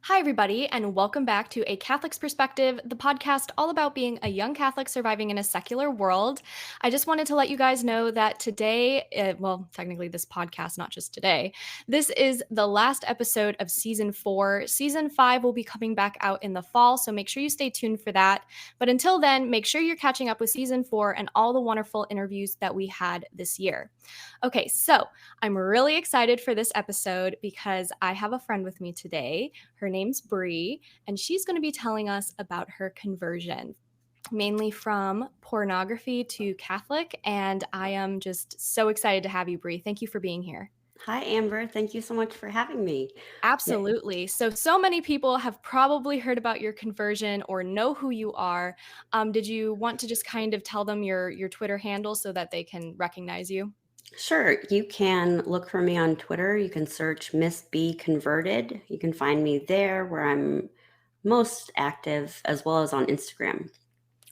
Hi, everybody, and welcome back to A Catholic's Perspective, the podcast all about being a young Catholic surviving in a secular world. I just wanted to let you guys know that today, technically this podcast, not just today, this is the last episode of season 4. Season 5 will be coming back out in the fall, so make sure you stay tuned for that. But until then, make sure you're catching up with season 4 and all the wonderful interviews that we had this year. Okay, so I'm really excited for this episode because I have a friend with me today. Her name's Bree, and she's going to be telling us about her conversion, mainly from pornography to Catholic. And I am just so excited to have you, Bree. Thank you for being here. Hi, Amber. Thank you so much for having me. Yeah, Absolutely. So many people have probably heard about your conversion or know who you are. Did you want to just kind of tell them your Twitter handle so that they can recognize you? sure. You can look for me on Twitter. You can search Miss B Converted. You can find me there where I'm most active, as well as on Instagram.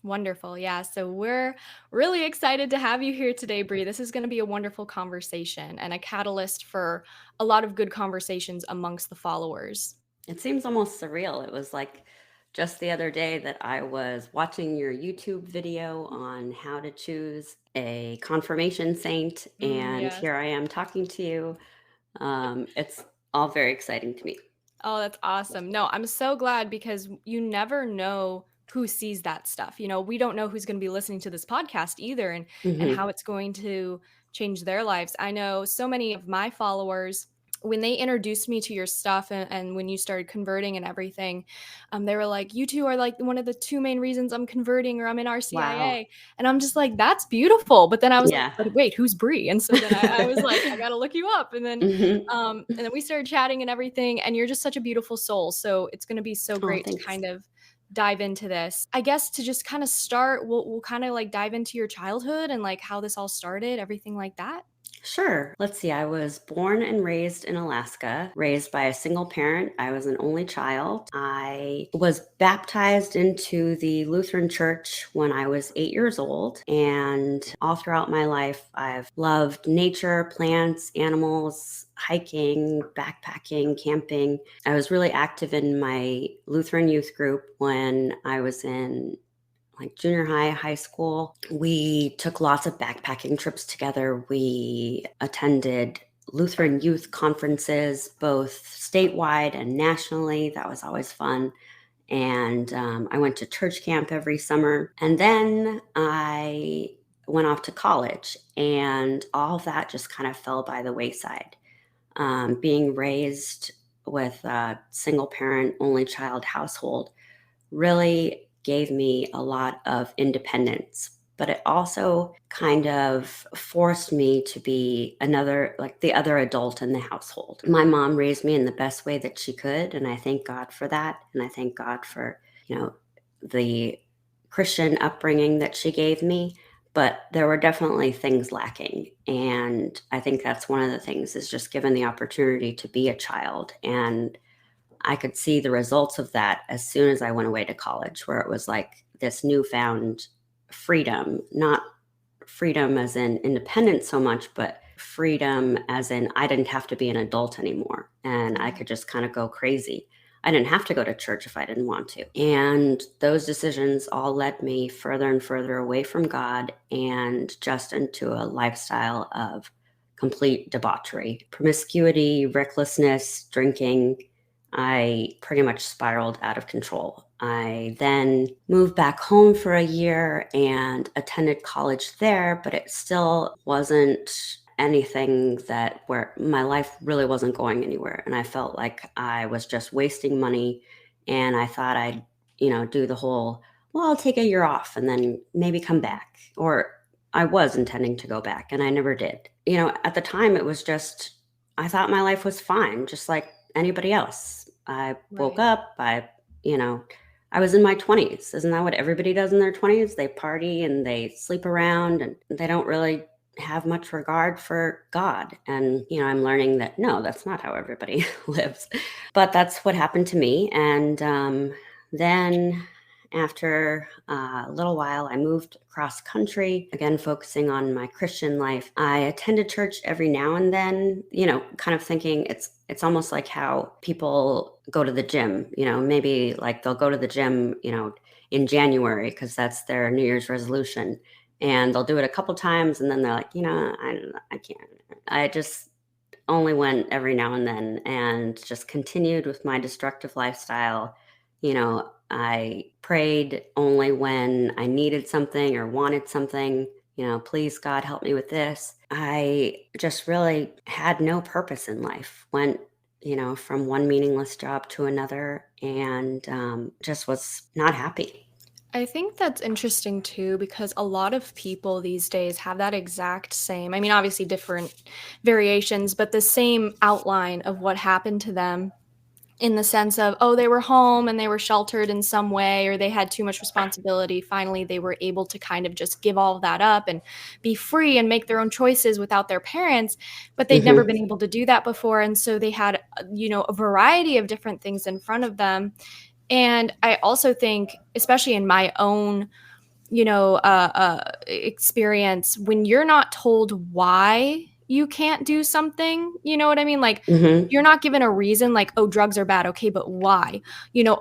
Wonderful. Yeah. So we're really excited to have you here today, Bree. This is going to be a wonderful conversation and a catalyst for a lot of good conversations amongst the followers. It seems almost surreal. It was like just the other day that I was watching your YouTube video on how to choose a confirmation saint, and Yes. here I am talking to you. It's all very exciting to me. Oh, that's awesome. No, I'm so glad because you never know who sees that stuff. We don't know who's going to be listening to this podcast either and Hmm. how it's going to change their lives. I know so many of my followers when they introduced me to your stuff and when you started converting and everything, they were like, you two are like one of the two main reasons I'm converting or I'm in Wow. RCIA. And I'm just like, that's beautiful. But then I was like, Yeah. but wait, who's Bree? And so then I was like, I got to look you up. Hmm. And then we started chatting and everything, and you're just such a beautiful soul. So it's going to be so Oh, great to thanks. kind of dive into this. I guess to just kind of start, we'll kind of like dive into your childhood and like how this all started, everything like that. Sure. Let's see. I was born and raised in Alaska, raised by a single parent. I was an only child. I was baptized into the Lutheran Church when I was 8 years old. And all throughout my life, I've loved nature, plants, animals, hiking, backpacking, camping. I was really active in my Lutheran youth group when I was in like junior high, high school. We took lots of backpacking trips together. We attended Lutheran youth conferences, both statewide and nationally. That was always fun. And I went to church camp every summer. And then I went off to college, and all of that just kind of fell by the wayside. Being raised with a single parent, only child household really gave me a lot of independence, but it also kind of forced me to be like the other adult in the household. My mom raised me in the best way that she could, and I thank God for that. And I thank God for, you know, the Christian upbringing that she gave me. But there were definitely things lacking. And I think that's one of the things is just given the opportunity to be a child. And I could see the results of that as soon as I went away to college, where it was like this newfound freedom, not freedom as in independence so much, but freedom as in I didn't have to be an adult anymore and I Yeah. could just kind of go crazy. I didn't have to go to church if I didn't want to. And those decisions all led me further and further away from God and just into a lifestyle of complete debauchery, promiscuity, recklessness, drinking. I pretty much spiraled out of control. I then moved back home for a year and attended college there, but it still wasn't anything that where my life really wasn't going anywhere. And I felt like I was just wasting money. And I thought I'd, do the whole, well, I'll take a year off and then maybe come back. Or I was intending to go back and I never did. At the time, it was just, I thought my life was fine, just like anybody else. I woke Right. up, you know, I was in my 20s. Isn't that what everybody does in their 20s? They party and they sleep around and they don't really have much regard for God. And, I'm learning that no, that's not how everybody lives. But that's what happened to me. And then After a little while, I moved across country, again, focusing on my Christian life. I attended church every now and then, kind of thinking it's almost like how people go to the gym, maybe like they'll go to the gym, in January because that's their New Year's resolution. And they'll do it a couple times and then they're like, I can't. I just only went every now and then and just continued with my destructive lifestyle. I prayed only when I needed something or wanted something. Please, God, help me with this. I just really had no purpose in life. Went, from one meaningless job to another and just was not happy. I think that's interesting too, because a lot of people these days have that exact same, I mean, obviously different variations, but the same outline of what happened to them in the sense of, oh, they were home and they were sheltered in some way, or they had too much responsibility. Finally, they were able to kind of just give all of that up and be free and make their own choices without their parents. But they'd never Hmm. been able to do that before. And so they had, a variety of different things in front of them. And I also think, especially in my own experience, when you're not told why you can't do something, you know what I mean? Like, Hmm. you're not given a reason, like, oh, drugs are bad. Okay, but why?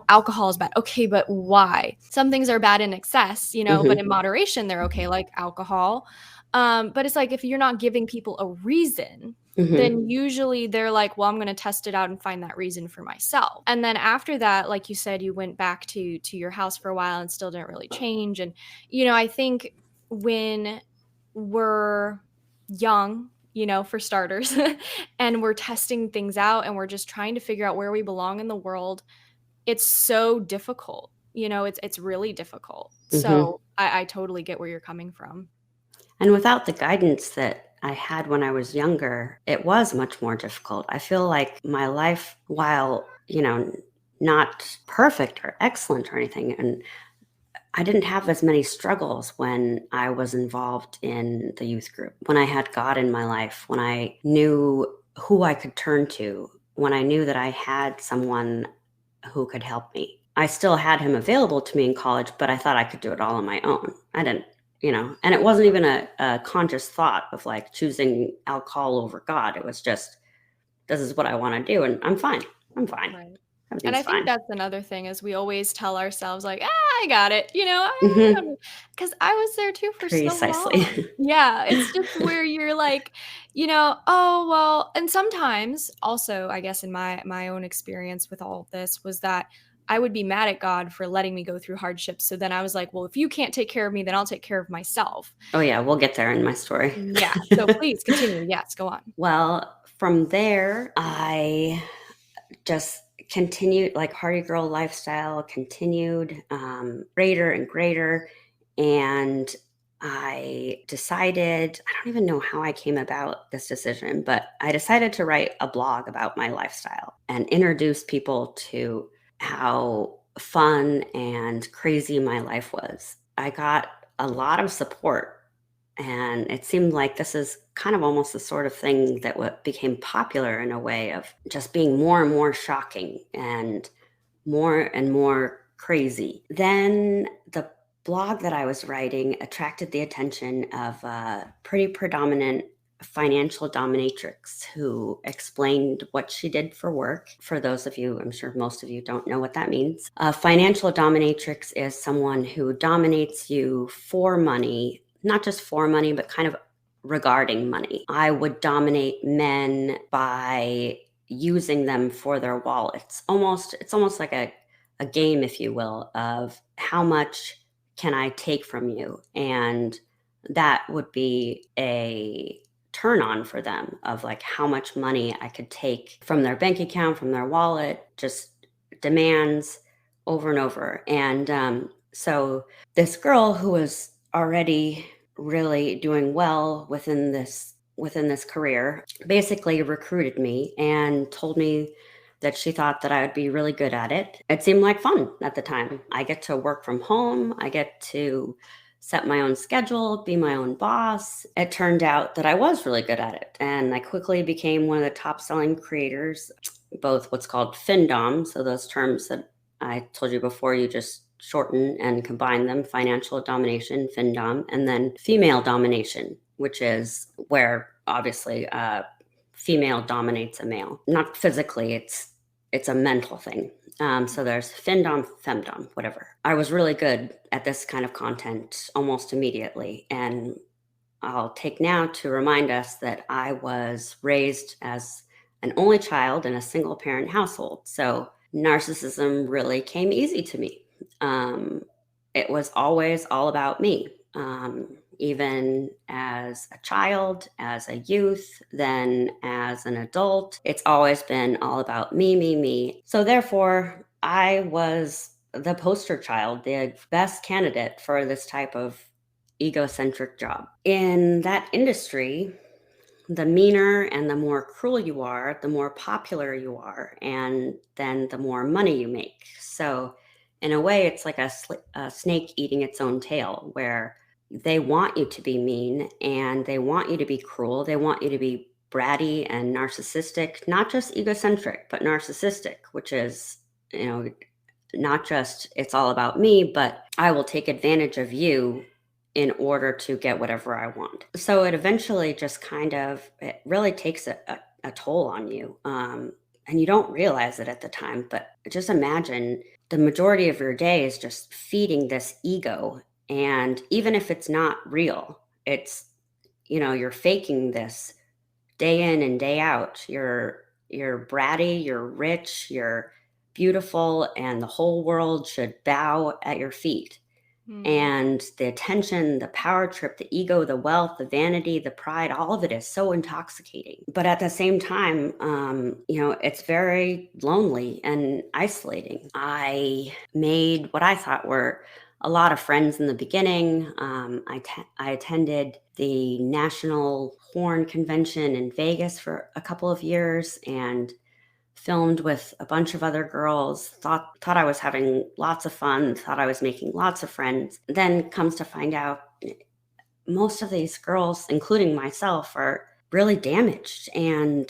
Alcohol is bad. Okay, but why? Some things are bad in excess, but in Hmm. moderation, they're okay, like alcohol. But it's like if you're not giving people a reason, Hmm. then usually they're like, well, I'm going to test it out and find that reason for myself. And then after that, like you said, you went back to your house for a while and still didn't really change. And I think when we're young, for starters, and we're testing things out and we're just trying to figure out where we belong in the world, it's so difficult. It's really difficult. Hmm. So I totally get where you're coming from. And without the guidance that I had when I was younger, it was much more difficult. I feel like my life, while, not perfect or excellent or anything, and I didn't have as many struggles when I was involved in the youth group, when I had God in my life, when I knew who I could turn to, when I knew that I had someone who could help me. I still had him available to me in college, but I thought I could do it all on my own. I didn't, and it wasn't even a conscious thought of like choosing alcohol over God. It was just, this is what I want to do, and I'm fine. I'm fine. Right. And Everything's I think fine. that's another thing is we always tell ourselves like, I got it, Hmm. because I was there too for so Precisely. long. Yeah, it's just where you're like, oh well. And sometimes also, I guess in my own experience with all of this was that I would be mad at God for letting me go through hardships. So then I was like, well, if you can't take care of me, then I'll take care of myself. Oh, yeah, we'll get there in my story. Yeah. So please continue. Yes, go on. Well, from there, I just continued, like, party girl lifestyle continued, greater and greater. And I decided, I don't even know how I came about this decision, but I decided to write a blog about my lifestyle and introduce people to how fun and crazy my life was. I got a lot of support, and it seemed like this is kind of almost the sort of thing that what became popular in a way of just being more and more shocking and more crazy. Then the blog that I was writing attracted the attention of a pretty predominant financial dominatrix who explained what she did for work. For those of you, I'm sure most of you don't know what that means. A financial dominatrix is someone who dominates you for money, not just for money, but kind of regarding money. I would dominate men by using them for their wallets. It's almost like a game, if you will, of how much can I take from you? And that would be a turn on for them of like how much money I could take from their bank account, from their wallet, just demands over and over. And so this girl who was already really doing well within this career basically recruited me and told me that she thought that I would be really good at it. It seemed like fun at the time. I get to work from home, I get to set my own schedule, be my own boss. It turned out that I was really good at it, and I quickly became one of the top selling creators, both what's called FinDom, so those terms that I told you before, you just shorten and combine them: financial domination, FinDom, and then female domination, which is where obviously female dominates a male. Not physically, it's a mental thing. So there's FinDom, Femdom, whatever. I was really good at this kind of content almost immediately. And I'll take now to remind us that I was raised as an only child in a single parent household. So narcissism really came easy to me. It was always all about me. Even as a child, as a youth, then as an adult, it's always been all about me, me, me. So therefore, I was the poster child, the best candidate for this type of egocentric job. In that industry, the meaner and the more cruel you are, the more popular you are, and then the more money you make. So, in a way, it's like a snake eating its own tail, where they want you to be mean and they want you to be cruel. They want you to be bratty and narcissistic, not just egocentric, but narcissistic, which is, you know, not just it's all about me, but I will take advantage of you in order to get whatever I want. So it eventually just kind of, it really takes a toll on you. And you don't realize it at the time, but just imagine the majority of your day is just feeding this ego. And even if it's not real, it's, you're faking this day in and day out. You're bratty, you're rich, you're beautiful, and the whole world should bow at your feet. Mm. And the attention, the power trip, the ego, the wealth, the vanity, the pride, all of it is so intoxicating. But at the same time, it's very lonely and isolating. I made what I thought were a lot of friends in the beginning. I attended the National Horn Convention in Vegas for a couple of years and filmed with a bunch of other girls, thought I was having lots of fun, thought I was making lots of friends. Then comes to find out most of these girls, including myself, are really damaged, and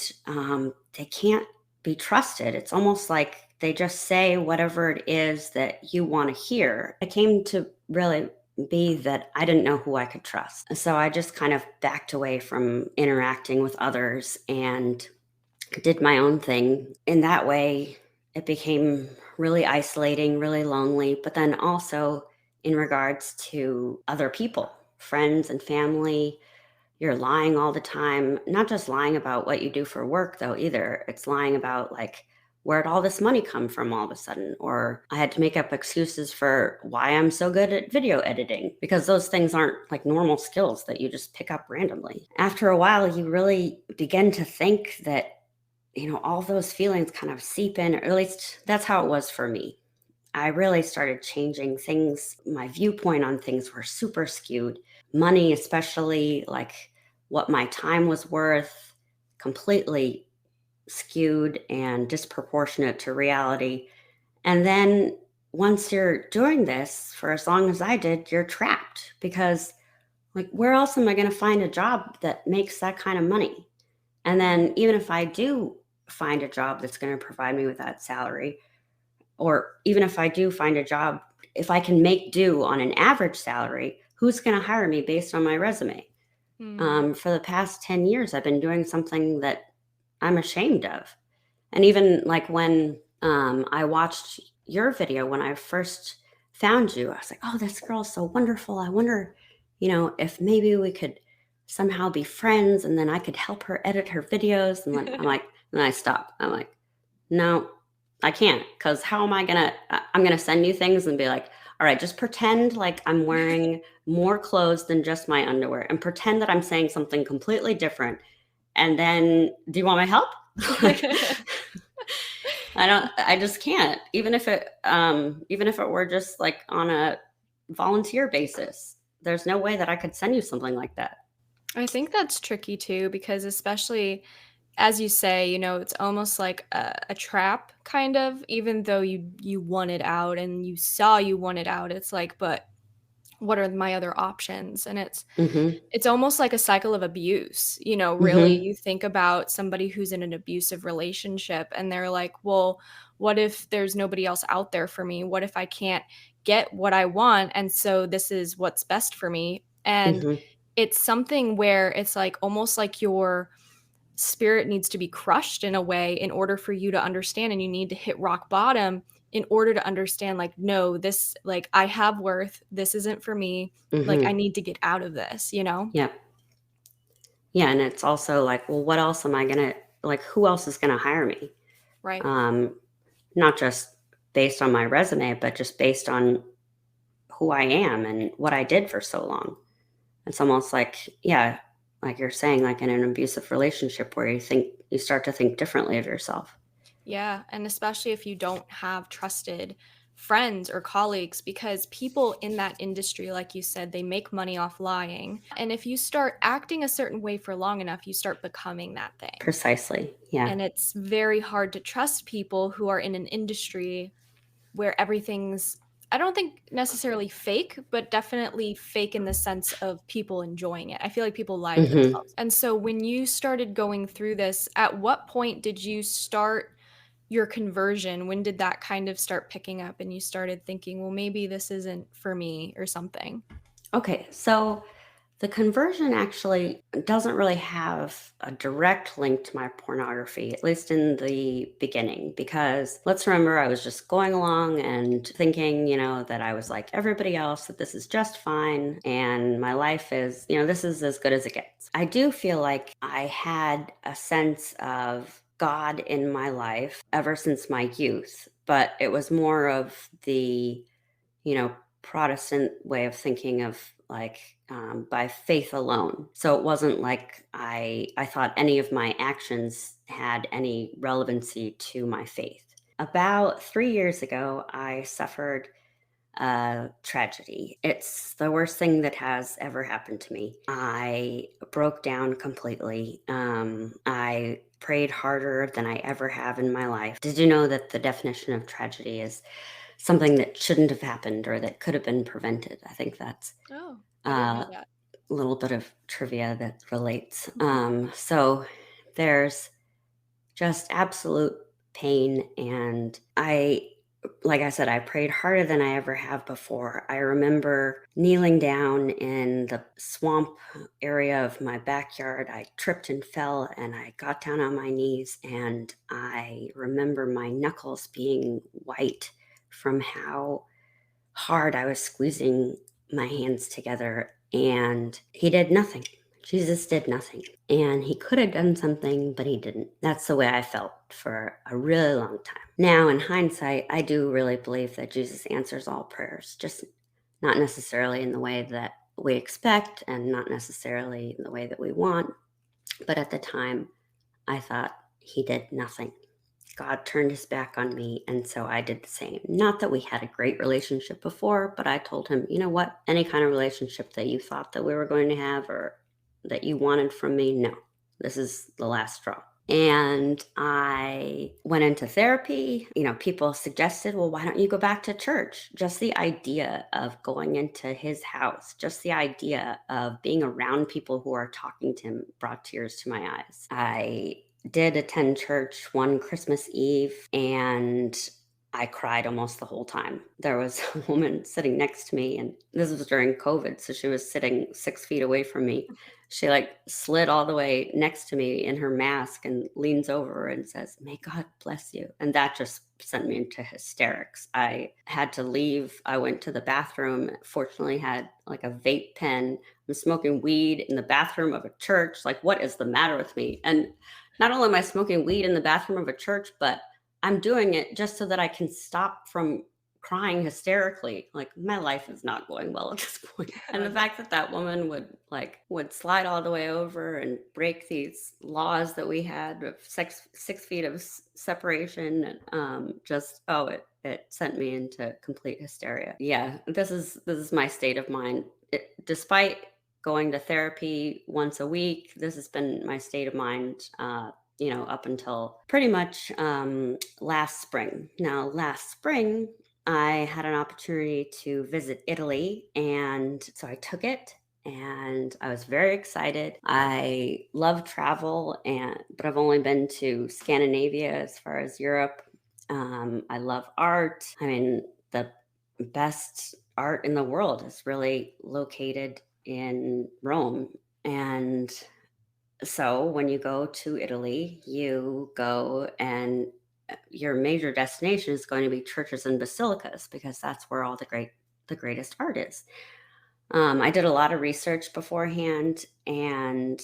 they can't be trusted. It's almost like they just say whatever it is that you want to hear. It came to really be that I didn't know who I could trust. So I just kind of backed away from interacting with others and did my own thing. In that way, it became really isolating, really lonely, but then also in regards to other people, friends and family. You're lying all the time, not just lying about what you do for work, though, either. It's lying about, like, where'd all this money come from all of a sudden? Or I had to make up excuses for why I'm so good at video editing, because those things aren't like normal skills that you just pick up randomly. After a while, you really begin to think that all those feelings kind of seep in, or at least that's how it was for me. I really started changing things. My viewpoint on things were super skewed. Money, especially, like what my time was worth, completely skewed and disproportionate to reality. And then once you're doing this for as long as I did, you're trapped because, like, where else am I going to find a job that makes that kind of money? And then even if I do find a job that's going to provide me with that salary, or even if I do find a job, if I can make do on an average salary, who's going to hire me based on my resume? Mm. For the past 10 years, I've been doing something that I'm ashamed of. And even like when I watched your video when I first found you, I was like, oh, this girl's so wonderful. I wonder, if maybe we could somehow be friends and then I could help her edit her videos. And then I'm like, and I stopped. I'm like, no, I can't, because how am I gonna? I'm gonna send you things and be like, all right, just pretend like I'm wearing more clothes than just my underwear, and pretend that I'm saying something completely different. And then, do you want my help? Like, I just can't. Even if it were just like on a volunteer basis, there's no way that I could send you something like that. I think that's tricky too, because especially as you say, it's almost like a trap kind of, even though you wanted out and you saw you wanted out. It's like, but what are my other options? And Mm-hmm. it's almost like a cycle of abuse. Really, Mm-hmm. you think about somebody who's in an abusive relationship and they're like, well, what if there's nobody else out there for me? What if I can't get what I want, and so this is what's best for me. And Mhm. it's something where it's like almost like your spirit needs to be crushed in a way in order for you to understand, and you need to hit rock bottom in order to understand, like, no, this, like, I have worth, this isn't for me, like, I Mhm. need to get out of this, you know? Yep. Yeah, and it's also like, well, what else am I gonna like? Who else is gonna hire me? Right. Um, Not just based on my resume, but just based on who I am and what I did for so long. It's almost like, yeah, like you're saying, like in an abusive relationship where you start to think differently of yourself. Yeah, and especially if you don't have trusted friends or colleagues, because people in that industry, like you said, they make money off lying. And if you start acting a certain way for long enough, you start becoming that thing. Precisely. Yeah. And it's very hard to trust people who are in an industry where everything's, I don't think necessarily fake, but definitely fake in the sense of people enjoying it. I feel like people lie to Hmm. themselves. And so when you started going through this, at what point did you start your conversion? When did that kind of start picking up and you started thinking, well, maybe this isn't for me or something? Okay. So the conversion actually doesn't really have a direct link to my pornography, at least in the beginning, because let's remember I was just going along and thinking, that I was like everybody else, that this is just fine. And my life is, this is as good as it gets. I do feel like I had a sense of God in my life ever since my youth, but it was more of the you know, Protestant way of thinking of like by faith alone. So it wasn't like I thought any of my actions had any relevancy to my faith. About 3 years ago, I suffered a tragedy. It's the worst thing that has ever happened to me. I broke down completely. I prayed harder than I ever have in my life. Did you know that the definition of tragedy is something that shouldn't have happened or that could have been prevented? I think that's Oh, I didn't a know that. little bit of trivia that relates. Mhm. So there's just absolute pain. And like I said, I prayed harder than I ever have before. I remember kneeling down in the swamp area of my backyard. I tripped and fell, and I got down on my knees, and I remember my knuckles being white from how hard I was squeezing my hands together. And he did nothing. Jesus did nothing. And he could have done something, but he didn't. That's the way I felt for a really long time. Now, in hindsight, I do really believe that Jesus answers all prayers, just not necessarily in the way that we expect and not necessarily in the way that we want. But at the time, I thought he did nothing. God turned his back on me, and so I did the same. Not that we had a great relationship before, but I told him, you know what? Any kind of relationship that you thought that we were going to have or that you wanted from me, no. This is the last straw. And I went into therapy. People suggested, well, why don't you go back to church? Just the idea of going into his house, just the idea of being around people who are talking to him brought tears to my eyes. I did attend church one Christmas Eve, and I cried almost the whole time. There was a woman sitting next to me, and this was during COVID, so she was sitting 6 feet away from me. She like slid all the way next to me in her mask and leans over and says, "May God bless you." And that just sent me into hysterics. I had to leave. I went to the bathroom, fortunately had like a vape pen. I'm smoking weed in the bathroom of a church. Like, what is the matter with me? And not only am I smoking weed in the bathroom of a church, but I'm doing it just so that I can stop from crying hysterically. Like, my life is not going well at this point. And Oh, the no. fact that that woman would slide all the way over and break these laws that we had of 6 feet of separation, and just it sent me into complete hysteria. Yeah, this is my state of mind. Despite going to therapy once a week, this has been my state of mind. Up until pretty much last spring. Now, last spring, I had an opportunity to visit Italy, and so I took it. And I was very excited. I love travel, but I've only been to Scandinavia as far as Europe. I love art. I mean, the best art in the world is really located in Rome. And so when you go to Italy, you go and your major destination is going to be churches and basilicas because that's where all the greatest art is. I did a lot of research beforehand, and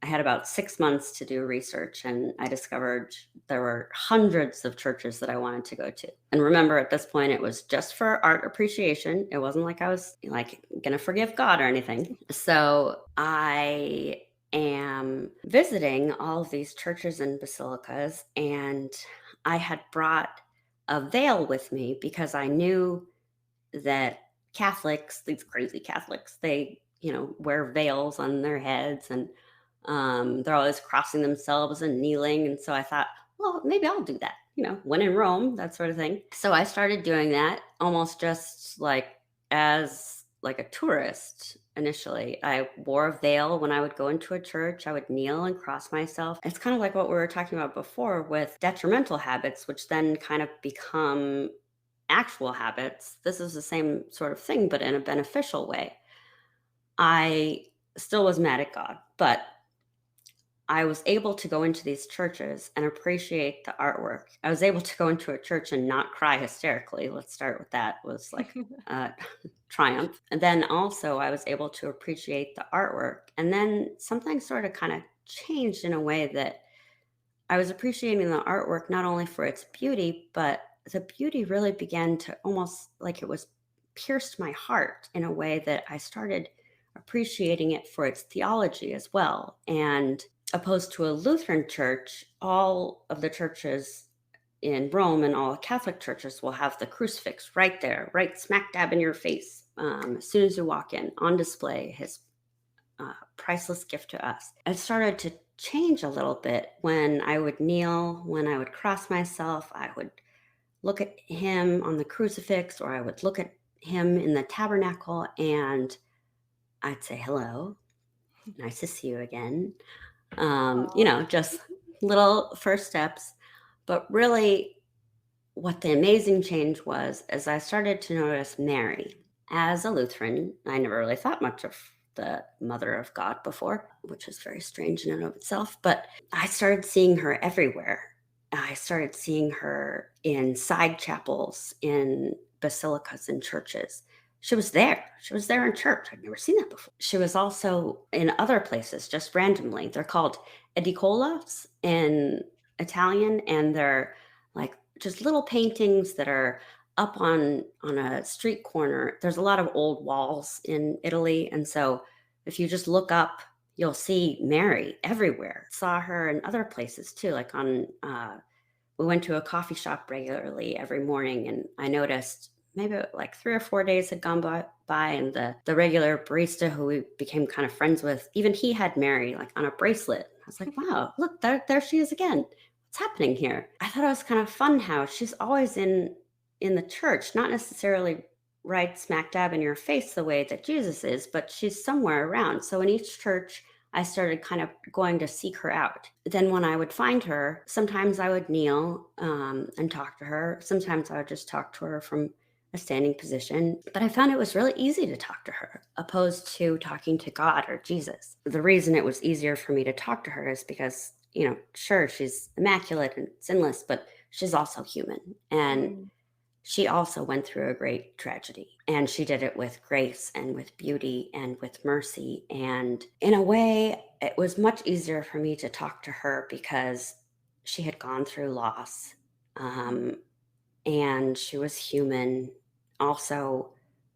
I had about 6 months to do research, and I discovered there were hundreds of churches that I wanted to go to. And remember, at this point, it was just for art appreciation. It wasn't like I was like gonna forgive God or anything. So I am visiting all of these churches and basilicas, and I had brought a veil with me because I knew that Catholics, these crazy Catholics, they, wear veils on their heads, and they're always crossing themselves and kneeling. And so I thought, well, maybe I'll do that, when in Rome, that sort of thing. So I started doing that almost just like as like a tourist initially. I wore a veil when I would go into a church. I would kneel and cross myself. It's kind of like what we were talking about before with detrimental habits, which then kind of become actual habits. This is the same sort of thing, but in a beneficial way. I still was mad at God, but I was able to go into these churches and appreciate the artwork. I was able to go into a church and not cry hysterically. Let's start with that. Was like a triumph. And then also I was able to appreciate the artwork. And then something sort of kind of changed in a way that I was appreciating the artwork not only for its beauty, but the beauty really began to almost like it was pierced my heart in a way that I started appreciating it for its theology as well. And opposed to a Lutheran church, all of the churches in Rome and all the Catholic churches will have the crucifix right there, right smack dab in your face, as soon as you walk in, on display, his priceless gift to us. It started to change a little bit when I would kneel, when I would cross myself, I would look at him on the crucifix, or I would look at him in the tabernacle, and I'd say, hello, nice to see you again. Aw. Just little first steps. But really, what the amazing change was as I started to notice Mary. As a Lutheran, I never really thought much of the Mother of God before, which is very strange in and of itself. But I started seeing her everywhere. I started seeing her in side chapels, in basilicas and churches. She was there. She was there in church. I'd never seen that before. She was also in other places, just randomly. They're called edicolas in Italian, and they're like just little paintings that are up on a street corner. There's a lot of old walls in Italy, and so if you just look up, you'll see Mary everywhere. Saw her in other places too, like on we went to a coffee shop regularly every morning, and I noticed maybe like 3 or 4 days had gone by, and the regular barista who we became kind of friends with, even he had Mary like on a bracelet. I was like, wow, look, there she is again. What's happening here? I thought it was kind of fun how she's always in the church, not necessarily right smack dab in your face the way that Jesus is, but she's somewhere around. So in each church, I started kind of going to seek her out. Then when I would find her, sometimes I would kneel and talk to her. Sometimes I would just talk to her from a standing position. But I found it was really easy to talk to her, opposed to talking to God or Jesus. The reason it was easier for me to talk to her is because, sure, she's immaculate and sinless, but she's also human. And Mm. she also went through a great tragedy, and she did it with grace and with beauty and with mercy. And in a way, it was much easier for me to talk to her because she had gone through loss. Mm. Um, and she was human, also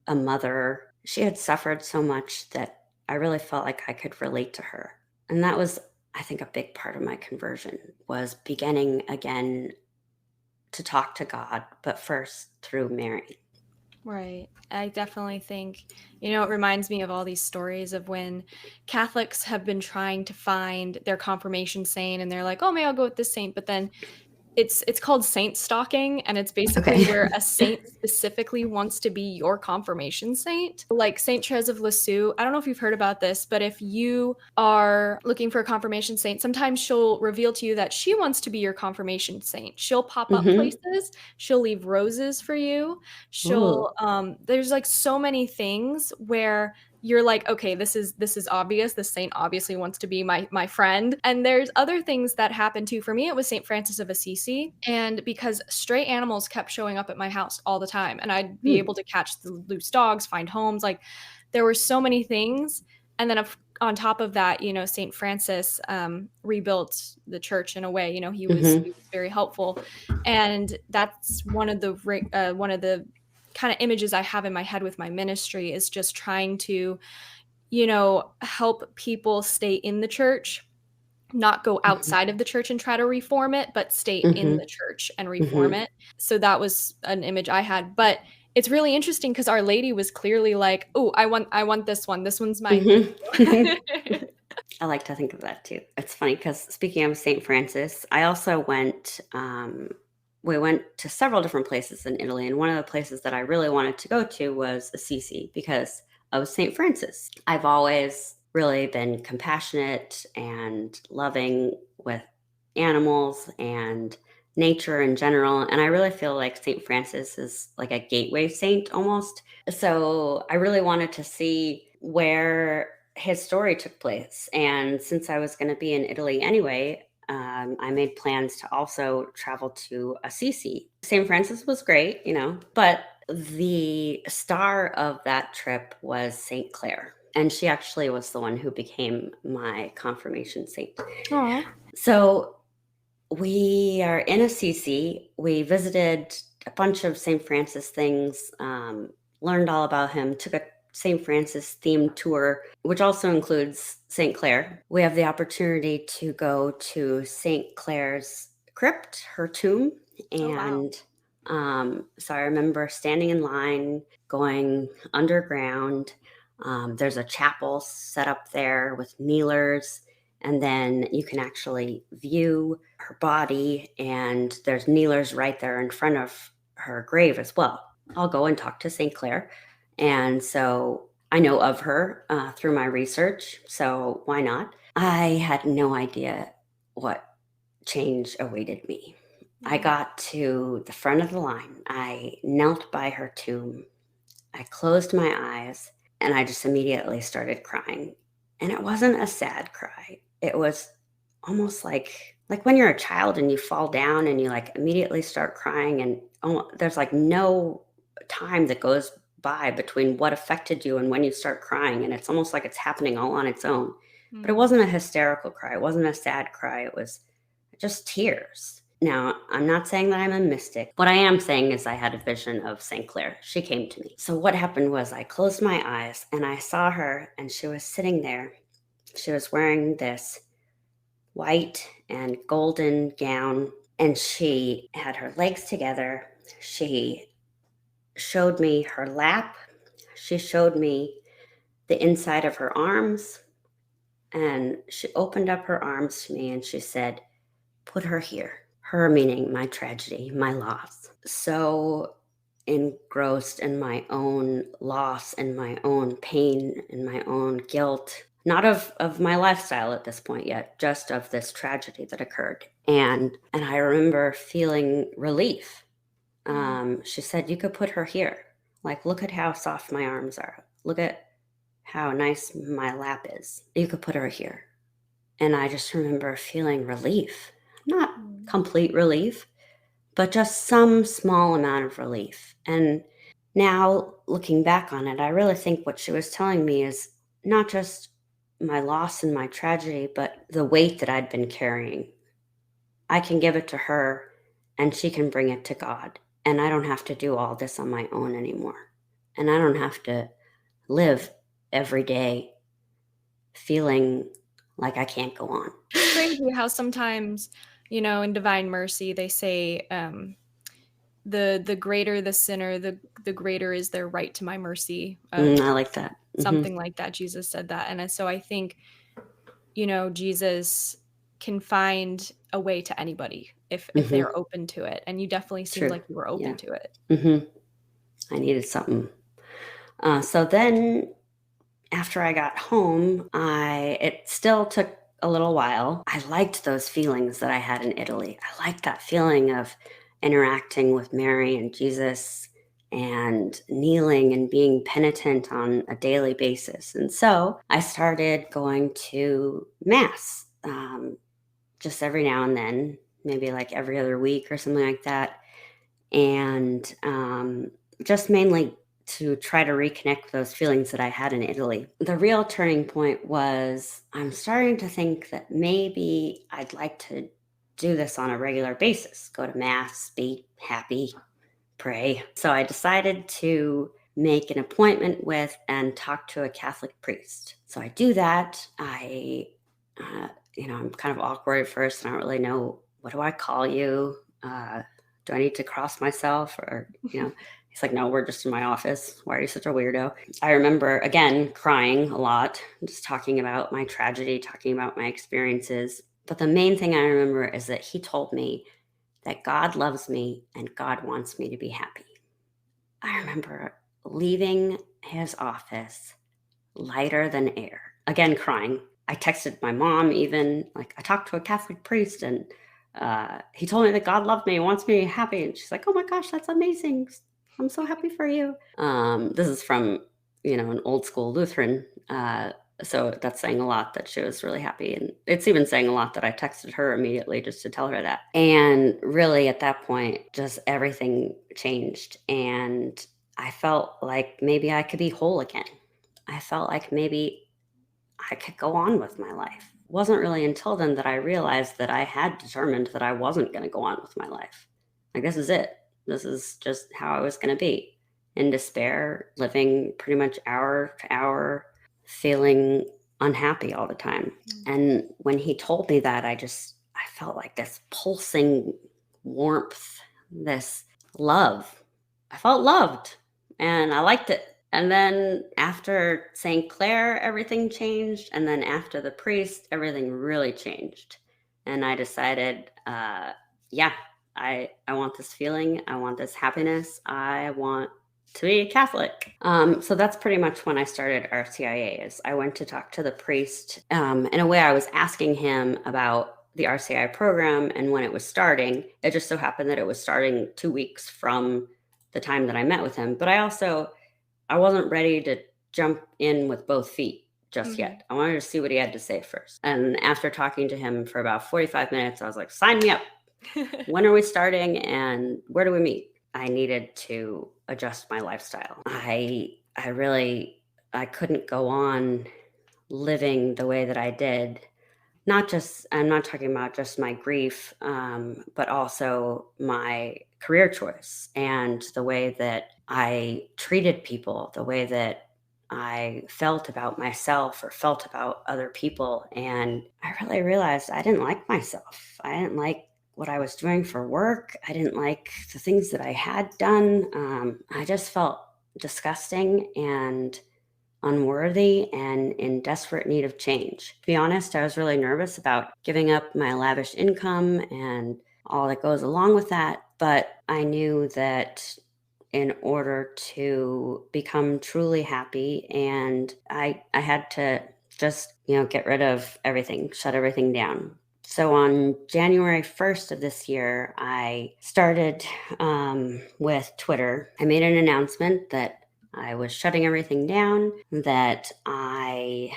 a mother. She had suffered so much that I really felt like I could relate to her. And that was, I think, a big part of my conversion was beginning again to talk to God, but first through Mary. Right. I definitely think, it reminds me of all these stories of when Catholics have been trying to find their confirmation saint and they're like, oh, maybe I'll go with this saint. But then it's called saint stalking, and it's basically Okay. where a saint specifically wants to be your confirmation saint. Like Saint Therese of Lisieux, I don't know if you've heard about this, but if you are looking for a confirmation saint, sometimes she'll reveal to you that she wants to be your confirmation saint. She'll pop up Mm-hmm. places, she'll leave roses for you. Ooh. She'll there's like so many things where you're like, okay, this is obvious. This saint obviously wants to be my friend. And there's other things that happen too. For me, it was Saint Francis of Assisi, and because stray animals kept showing up at my house all the time, and I'd be Hmm. able to catch the loose dogs, find homes, like there were so many things. And then on top of that, Saint Francis rebuilt the church in a way. He was Mm-hmm. he was very helpful, and that's one of the kind of images I have in my head with my ministry is just trying to, help people stay in the church, not go Mm-hmm. outside of the church and try to reform it, but stay in Mm-hmm. the church and reform Mm-hmm. it. So that was an image I had. But it's really interesting because Our Lady was clearly like, "Oh, I want this one. This one's mine. Thank Mm-hmm. you." I like to think of that too. It's funny because speaking of St. Francis, I also we went to several different places in Italy. And one of the places that I really wanted to go to was Assisi because of St. Francis. I've always really been compassionate and loving with animals and nature in general. And I really feel like St. Francis is like a gateway saint almost. So I really wanted to see where his story took place. And since I was going to be in Italy anyway, I made plans to also travel to Assisi. St. Francis was great, but the star of that trip was St. Clare. And she actually was the one who became my confirmation saint. Aw. So we are in Assisi. We visited a bunch of St. Francis things, learned all about him, took a St. Francis themed tour, which also includes St. Clare. We have the opportunity to go to St. Clare's crypt, her tomb. Oh, wow. And so I remember standing in line, going underground. There's a chapel set up there with kneelers, and then you can actually view her body, and there's kneelers right there in front of her grave as well. I'll go and talk to St. Clare, and so I know of her through my research, so why not? I had no idea what change awaited me. I Mm. got to the front of the line. I knelt by her tomb. I closed my eyes, and I just immediately started crying. And it wasn't a sad cry. It was almost like when you're a child and you fall down and you like immediately start crying, and there's like no time that goes by between what affected you and when you start crying, and it's almost like it's happening all on its own. But it Mm. wasn't a hysterical cry. It wasn't a sad cry. It was just tears. Now, I'm not saying that I'm a mystic. What I am saying is I had a vision of St. Clare. She came to me. So, what happened was I closed my eyes and I saw her, and she was sitting there. She was wearing this white and golden gown, and she had her legs together. She showed me her lap. She showed me the inside of her arms, and she opened up her arms to me and she said, "Put her here." Her meaning my tragedy, my loss. So engrossed in my own loss and my own pain and my own guilt, not of my lifestyle at this point yet, just of this tragedy that occurred. And I remember feeling relief. Mm. She said, "You could put her here. Like, look at how soft my arms are. Look at how nice my lap is. You could put her here." And I just remember feeling relief. Not Mm. complete relief, but just some small amount of relief. And now looking back on it, I really think what she was telling me is not just my loss and my tragedy, but the weight that I'd been carrying. I can give it to her and she can bring it to God. And I don't have to do all this on my own anymore. And I don't have to live every day feeling like I can't go on. It's crazy how sometimes, in Divine Mercy, they say, the greater the sinner, the greater is their right to my mercy. I like that. Something like that. Jesus said that, and so I think, Jesus can find a way to anybody. if Hmm. they're open to it. And you definitely seemed True. like you were Yeah. open to it. Hmm. I needed something. So then after I got home, it still took a little while. I liked those feelings that I had in Italy. I liked that feeling of interacting with Mary and Jesus and kneeling and being penitent on a daily basis. And so I started going to Mass just every now and then, maybe like every other week or something like that. And just mainly to try to reconnect with those feelings that I had in Italy. The real turning point was I'm starting to think that maybe I'd like to do this on a regular basis, go to Mass, be happy, pray. So I decided to make an appointment with and talk to a Catholic priest. So I do that. Uh, I'm kind of awkward at first. I don't really know, what do I call you? Do I need to cross myself? He's like, no, we're just in my office. Why are you such a weirdo? I remember, again, crying a lot, just talking about my tragedy, talking about my experiences. But the main thing I remember is that he told me that God loves me and God wants me to be happy. I remember leaving his office lighter than air, again, crying. I texted my mom, even like I talked to a Catholic priest, and he told me that God loved me and wants me happy. And she's like, oh my gosh, that's amazing. I'm so happy for you. This is from, an old school Lutheran. So that's saying a lot that she was really happy. And it's even saying a lot that I texted her immediately just to tell her that. And really at that point, just everything changed. And I felt like maybe I could be whole again. I felt like maybe I could go on with my life. It wasn't really until then that I realized that I had determined that I wasn't going to go on with my life. Like, this is it. This is just how I was going to be, in despair, living pretty much hour to hour, feeling unhappy all the time. And when he told me that, I felt like this pulsing warmth, this love. I felt loved and I liked it. And then after St. Clair, everything changed. And then after the priest, everything really changed. And I decided, yeah, I want this feeling. I want this happiness. I want to be a Catholic. So that's pretty much when I started RCIA. I went to talk to the priest. In a way, I was asking him about the RCI program and when it was starting. It just so happened that it was starting 2 weeks from the time that I met with him. But I wasn't ready to jump in with both feet just yet. I wanted to see what he had to say first. And after talking to him for about 45 minutes, I was like, sign me up. When are we starting and where do we meet? I needed to adjust my lifestyle. I couldn't go on living the way that I did. I'm not talking about just my grief, but also my career choice and the way that I treated people, the way that I felt about myself or felt about other people. And I really realized I didn't like myself. I didn't like what I was doing for work. I didn't like the things that I had done. I just felt disgusting and unworthy and in desperate need of change. To be honest, I was really nervous about giving up my lavish income and all that goes along with that. But I knew that in order to become truly happy, and I had to just, get rid of everything, shut everything down. So on January 1st of this year, I started with Twitter. I made an announcement that I was shutting everything down, that I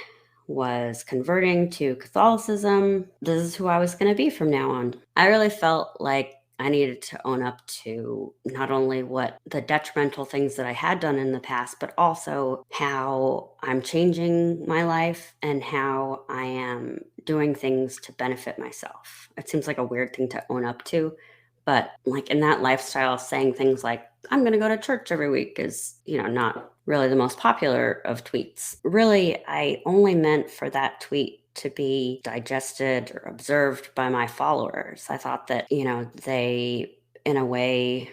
was converting to Catholicism. This is who I was going to be from now on. I really felt like I needed to own up to not only what the detrimental things that I had done in the past, but also how I'm changing my life and how I am doing things to benefit myself. It seems like a weird thing to own up to, but like in that lifestyle, saying things like, I'm going to go to church every week is, not really the most popular of tweets. Really, I only meant for that tweet to be digested or observed by my followers. I thought that, they, in a way,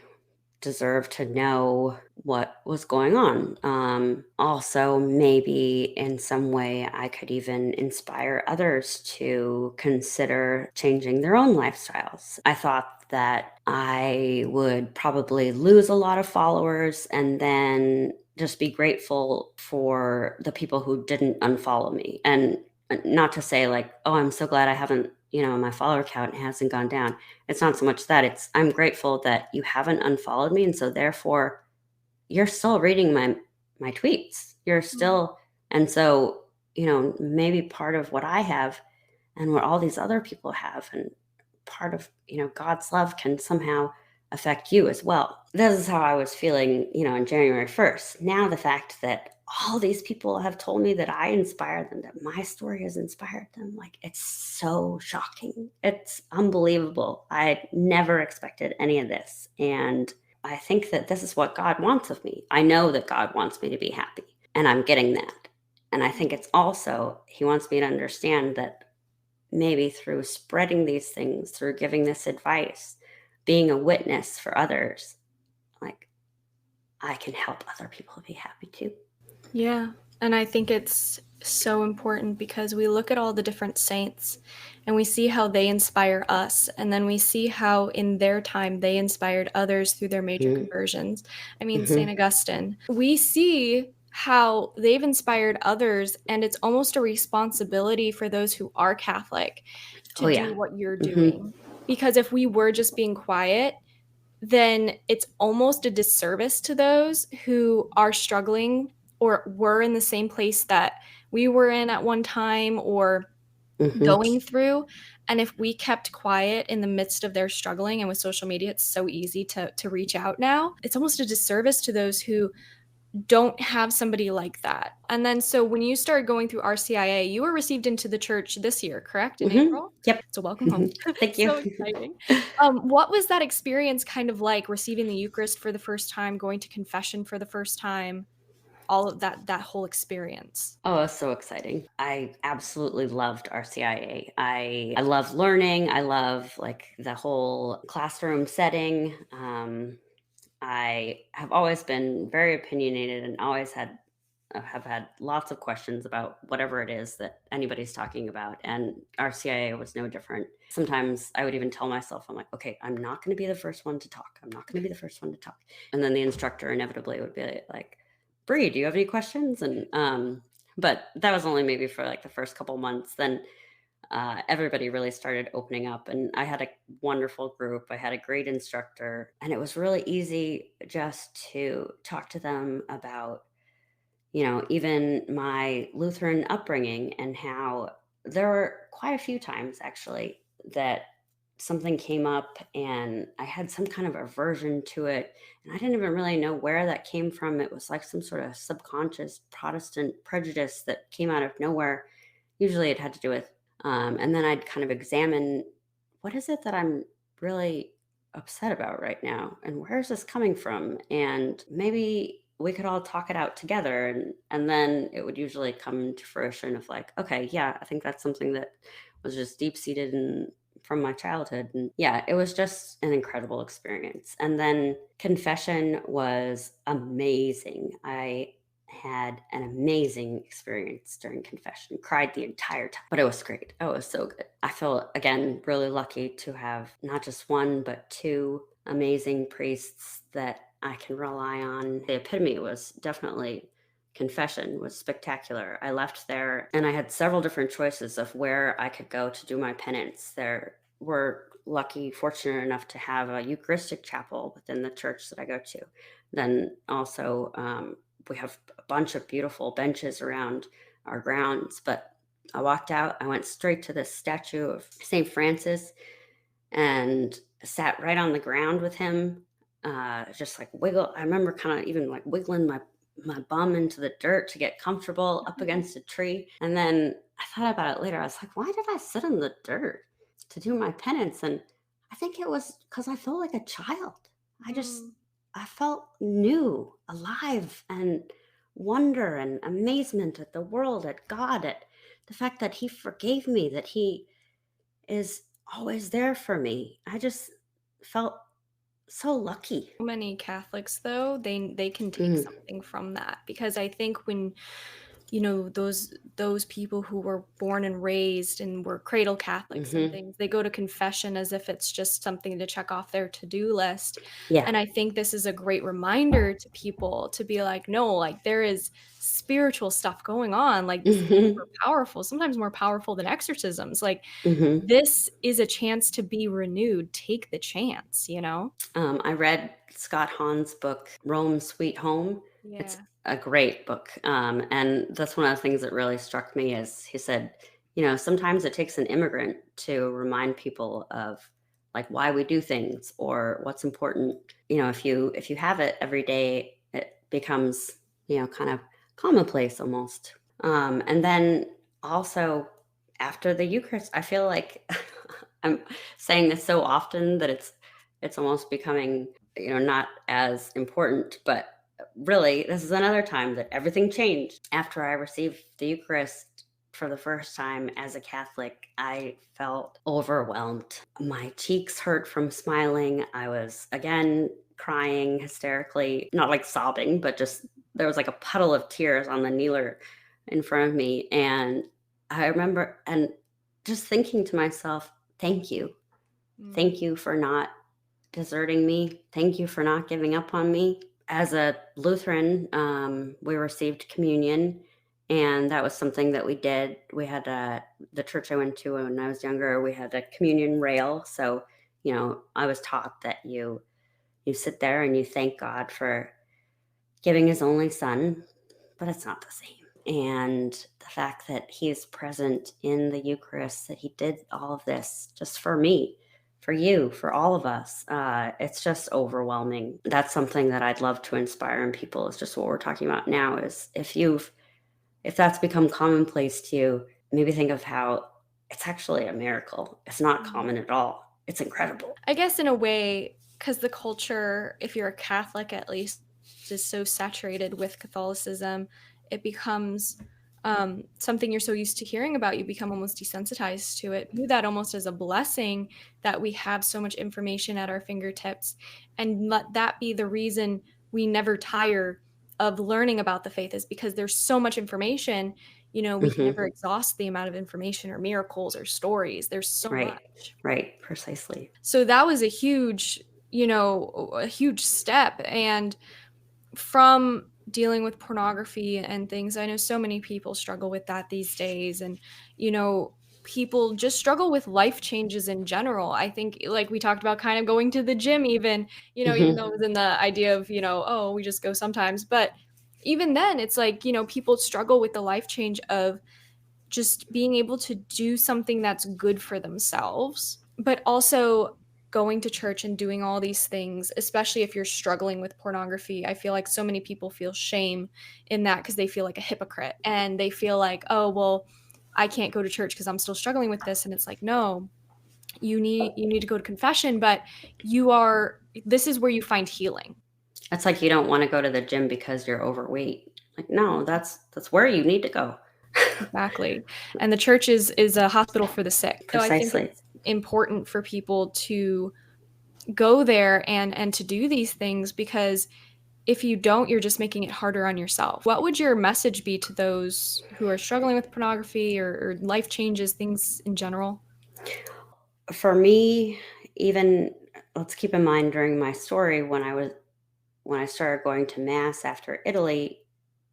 deserve to know what was going on. Also, maybe in some way, I could even inspire others to consider changing their own lifestyles. I thought that I would probably lose a lot of followers and then just be grateful for the people who didn't unfollow me. And not to say like, oh, I'm so glad I haven't, my follower count hasn't gone down. It's not so much that, it's I'm grateful that you haven't unfollowed me, and so therefore you're still reading my tweets. You're Mm. still, and so, maybe part of what I have and what all these other people have, and part of, God's love can somehow affect you as well. This is how I was feeling, on January 1st. Now the fact that all these people have told me that I inspired them, that my story has inspired them, like, it's so shocking. It's unbelievable. I never expected any of this. And I think that this is what God wants of me. I know that God wants me to be happy, and I'm getting that. And I think it's also, He wants me to understand that maybe through spreading these things, through giving this advice, being a witness for others, like, I can help other people be happy too. Yeah. And I think it's so important because we look at all the different saints and we see how they inspire us. And then we see how in their time they inspired others through their major Mm-hmm. conversions. I mean, St. Mm-hmm. Augustine. We see how they've inspired others, and it's almost a responsibility for those who are Catholic to Oh yeah. do what you're Mm-hmm. doing. Because if we were just being quiet, then it's almost a disservice to those who are struggling or were in the same place that we were in at one time or Mm-hmm. going through. And if we kept quiet in the midst of their struggling, and with social media, it's so easy to reach out now, it's almost a disservice to those who don't have somebody like that. And then, so when you started going through RCIA, you were received into the church this year, correct? In Mm-hmm. April? Yep. So welcome home. Mm-hmm. Thank you. So exciting. What was that experience kind of like, receiving the Eucharist for the first time, going to confession for the first time, all of that whole experience? Oh, it's so exciting. I absolutely loved RCIA. I love learning. I love like the whole classroom setting. I have always been very opinionated and always have had lots of questions about whatever it is that anybody's talking about. And RCIA was no different. Sometimes I would even tell myself, I'm like, okay, I'm not going to be the first one to talk. I'm not going to be the first one to talk. And then the instructor inevitably would be like, Bree, do you have any questions? And, but that was only maybe for like the first couple months. Then everybody really started opening up, and I had a wonderful group. I had a great instructor, and it was really easy just to talk to them about, even my Lutheran upbringing, and how there were quite a few times actually that something came up and I had some kind of aversion to it. And I didn't even really know where that came from. It was like some sort of subconscious Protestant prejudice that came out of nowhere. Usually it had to do with, and then I'd kind of examine, what is it that I'm really upset about right now? And where is this coming from? And maybe we could all talk it out together. And then it would usually come to fruition of like, okay, yeah, I think that's something that was just deep seated in from my childhood. And yeah, it was just an incredible experience. And then confession was amazing. I had an amazing experience during confession, cried the entire time, but it was great. Oh, it was so good. I feel, again, really lucky to have not just one, but two amazing priests that I can rely on. The epitome was definitely confession, was spectacular. I left there and I had several different choices of where I could go to do my penance. There were lucky, fortunate enough to have a Eucharistic chapel within the church that I go to. Then also, we have a bunch of beautiful benches around our grounds. But I walked out, I went straight to the statue of St. Francis and sat right on the ground with him. Just like wiggle. I remember kind of even like wiggling my bum into the dirt to get comfortable up against a tree. And then I thought about it later. I was like, why did I sit in the dirt to do my penance? And I think it was because I felt like a child. I just, Mm. I felt new, alive, and wonder and amazement at the world, at God, at the fact that He forgave me, that He is always there for me. I just felt so lucky. Many Catholics, though, they can take Mm, something from that, because I think when, those people who were born and raised and were cradle Catholics and hmm. things, they go to confession as if it's just something to check off their to-do list. Yeah. And I think this is a great reminder to people to be like, no, like there is spiritual stuff going on. Like this is Hmm. super powerful, sometimes more powerful than exorcisms. Like Hmm. this is a chance to be renewed. Take the chance, you know? I read Scott Hahn's book, Rome Sweet Home. It's Yeah. a great book. And that's one of the things that really struck me is he said, sometimes it takes an immigrant to remind people of like why we do things or what's important. If you have it every day, it becomes, kind of commonplace almost. And then also after the Eucharist, I feel like I'm saying this so often that it's almost becoming, not as important, but really this is another time that everything changed. After I received the Eucharist for the first time as a Catholic, I felt overwhelmed. My cheeks hurt from smiling. I was again crying hysterically, not like sobbing, but just there was like a puddle of tears on the kneeler in front of me. And I remember and just thinking to myself, thank you. Mm. Thank you for not deserting me. Thank you for not giving up on me. As a Lutheran, we received communion, and that was something that we did. We had the church I went to when I was younger. We had a communion rail, so I was taught that you sit there and you thank God for giving His only Son, but it's not the same. And the fact that He is present in the Eucharist, that He did all of this just for me, for you, for all of us, it's just overwhelming. That's something that I'd love to inspire in people. Is just what we're talking about now. Is if that's become commonplace to you, maybe think of how it's actually a miracle. It's not Mhm. common at all. It's incredible. I guess in a way, because the culture, if you're a Catholic at least, is so saturated with Catholicism, it becomes something you're so used to hearing about. You become almost desensitized to it. View that almost as a blessing that we have so much information at our fingertips, and let that be the reason we never tire of learning about the faith, is because there's so much information. We can Hmm. never exhaust the amount of information or miracles or stories. There's so Right. much. Right. Precisely. So that was a huge step. And from dealing with pornography and things, I know so many people struggle with that these days. And, you know, people just struggle with life changes in general. I think, like we talked about, kind of going to the gym, even, even though Hmm. it was in the idea of, oh, we just go sometimes. But even then, it's like, people struggle with the life change of just being able to do something that's good for themselves, but also going to church and doing all these things, especially if you're struggling with pornography. I feel like so many people feel shame in that because they feel like a hypocrite and they feel like, oh, well, I can't go to church because I'm still struggling with this. And it's like, no, you need to go to confession, but this is where you find healing. It's like you don't want to go to the gym because you're overweight. Like, no, that's where you need to go. Exactly. And the church is a hospital for the sick. So I think Precisely. it's important for people to go there and to do these things, because if you don't, you're just making it harder on yourself. What would your message be to those who are struggling with pornography or life changes, things in general? For me, even let's keep in mind during my story when I started going to mass after Italy,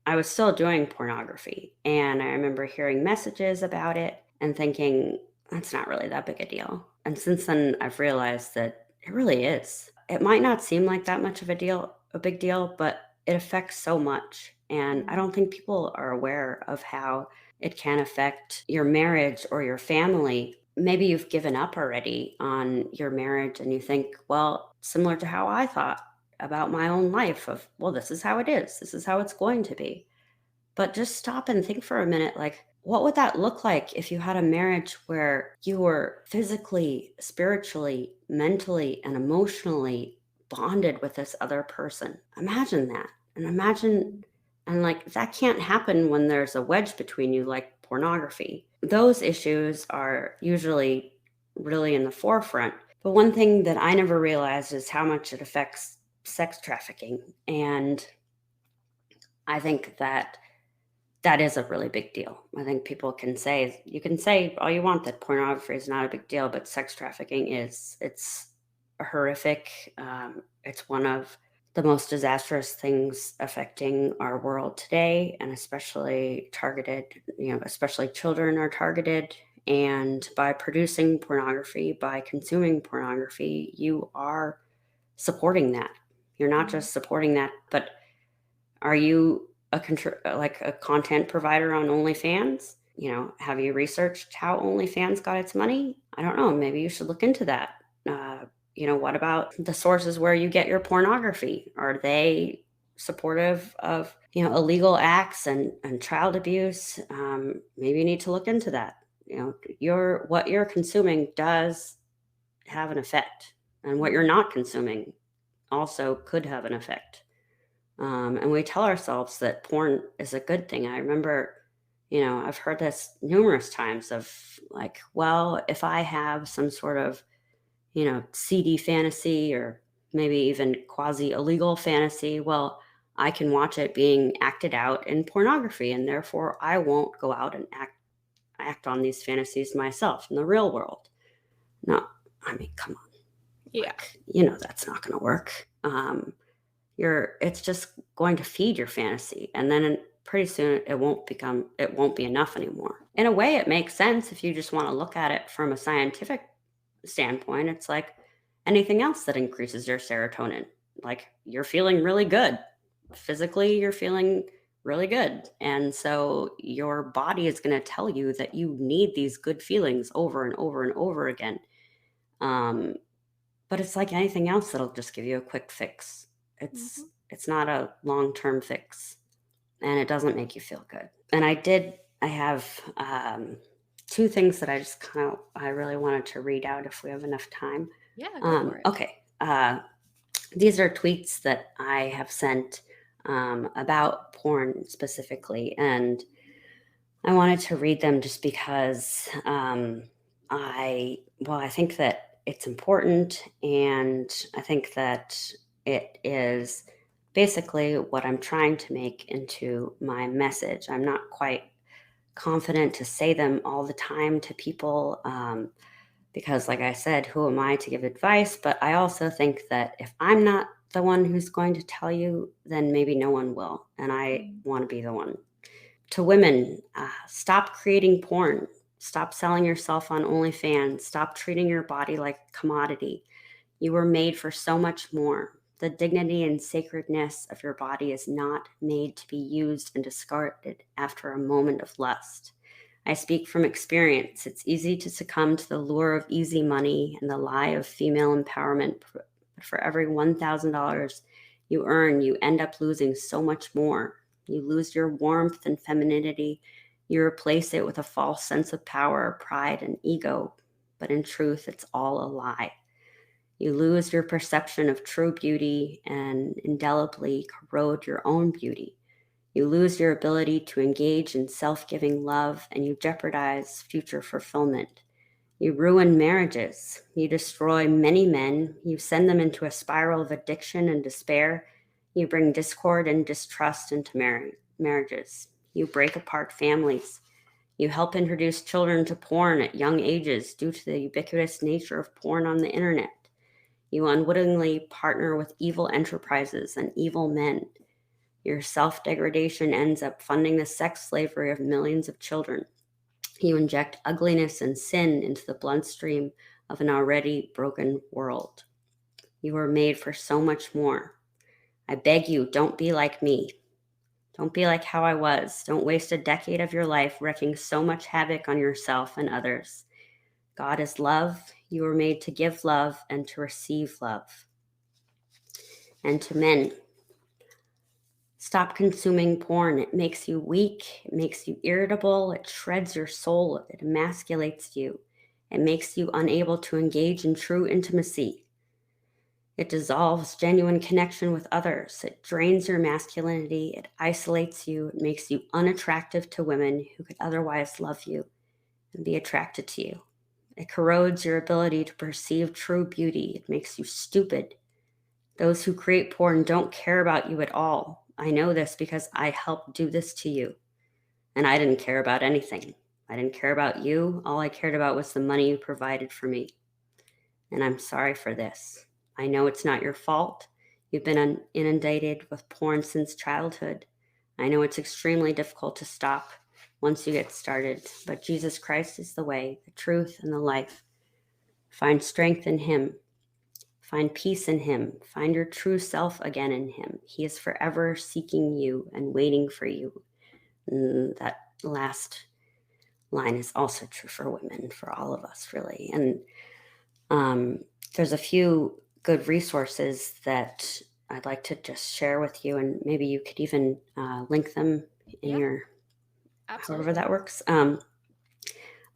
I was still doing pornography. And I remember hearing messages about it and thinking, that's not really that big a deal. And since then, I've realized that it really is. It might not seem like that much of a big deal, but it affects so much. And I Mm. don't think people are aware of how it can affect your marriage or your family. Maybe you've given up already on your marriage and you think, well, similar to how I thought about my own life of, well, this is how it is. This is how it's going to be. But just stop and think for a minute like, what would that look like if you had a marriage where you were physically, spiritually, mentally, and emotionally bonded with this other person? Imagine that. And imagine, and like, that can't happen when there's a wedge between you, like pornography. Those issues are usually really in the forefront. But one thing that I never realized is how much it affects sex trafficking. And I think that that is a really big deal. I think you can say all you want that pornography is not a big deal, but sex trafficking is. It's horrific. It's one of the most disastrous things affecting our world today, and especially targeted, especially children are targeted. And by producing pornography, by consuming pornography, you are supporting that. You're not Mhm. just supporting that, but are you like a content provider on OnlyFans? Have you researched how OnlyFans got its money? I don't know. Maybe you should look into that. Uh, what about the sources where you get your pornography? Are they supportive of illegal acts and child abuse? Maybe you need to look into that. What you're consuming does have an effect, and what you're Mhm. not consuming also could have an effect. And we tell ourselves that porn is a good thing. I remember, I've heard this numerous times of like, well, if I have some sort of, seedy fantasy or maybe even quasi illegal fantasy, well, I can watch it being acted out in pornography, and therefore I won't go out and act on these fantasies myself in the real world. No, I mean, come on, Yeah. like, that's not going to work. It's just going to feed your fantasy, and then pretty soon it won't be enough anymore. In a way, it makes sense if you just want to look at it from a scientific standpoint. It's like anything else that increases your serotonin. Like, you're feeling really good physically, you're feeling really good, and so your body is going to tell you that you need these good feelings over and over and over again. um but it's like anything else that'll just give you a quick fix. It's Mhm. it's not a long-term fix, and it doesn't make you feel good. And I have two things that I really wanted to read out if we have enough time. Yeah, go for it. Okay. These are tweets that I have sent about porn specifically, and I wanted to read them just because I think that it's important, and I think that it is basically what I'm trying to make into my message. I'm not quite confident to say them all the time to people, because, like I said, who am I to give advice? But I also think that if I'm not the one who's going to tell you, then maybe no one will. And I Mhm. want to be the one. To women, stop creating porn. Stop selling yourself on OnlyFans. Stop treating your body like a commodity. You were made for so much more. The dignity and sacredness of your body is not made to be used and discarded after a moment of lust. I speak from experience. It's easy to succumb to the lure of easy money and the lie of female empowerment. But for every $1,000 you earn, you end up losing so much more. You lose your warmth and femininity. You replace it with a false sense of power, pride, and ego. But in truth, it's all a lie. You lose your perception of true beauty and indelibly corrode your own beauty. You lose your ability to engage in self giving love, and you jeopardize future fulfillment. You ruin marriages. You destroy many men. You send them into a spiral of addiction and despair. You bring discord and distrust into marriages. You break apart families. You help introduce children to porn at young ages due to the ubiquitous nature of porn on the internet. You unwittingly partner with evil enterprises and evil men. Your self degradation ends up funding the sex slavery of millions of children. You inject ugliness and sin into the bloodstream of an already broken world. You were made for so much more. I beg you, don't be like me. Don't be like how I was. Don't waste a decade of your life wreaking so much havoc on yourself and others. God is love. You were made to give love and to receive love. And to men, stop consuming porn. It makes you weak. It makes you irritable. It shreds your soul. It emasculates you. It makes you unable to engage in true intimacy. It dissolves genuine connection with others. It drains your masculinity. It isolates you. It makes you unattractive to women who could otherwise love you and be attracted to you. It corrodes your ability to perceive true beauty. It makes you stupid. Those who create porn don't care about you at all. I know this because I helped do this to you. And I didn't care about anything. I didn't care about you. All I cared about was the money you provided for me. And I'm sorry for this. I know it's not your fault. You've been inundated with porn since childhood. I know it's extremely difficult to stop once you get started, but Jesus Christ is the way, the truth, and the life. Find strength in Him. Find peace in Him. Find your true self again in Him. He is forever seeking you and waiting for you. And that last line is also true for women, for all of us, really. And there's a few good resources that I'd like to just share with you, and maybe you could even link them in your, Absolutely. however that works.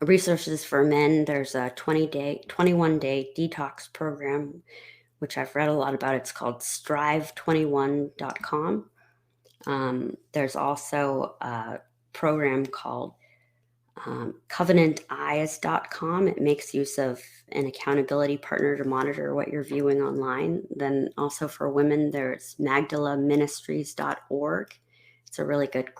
Resources for men, there's a 21-day detox program, which I've read a lot about. It's called strive21.com. There's also a program called covenanteyes.com. It makes use of an accountability partner to monitor what you're viewing online. Then also for women, there's magdalaministries.org. It's a really good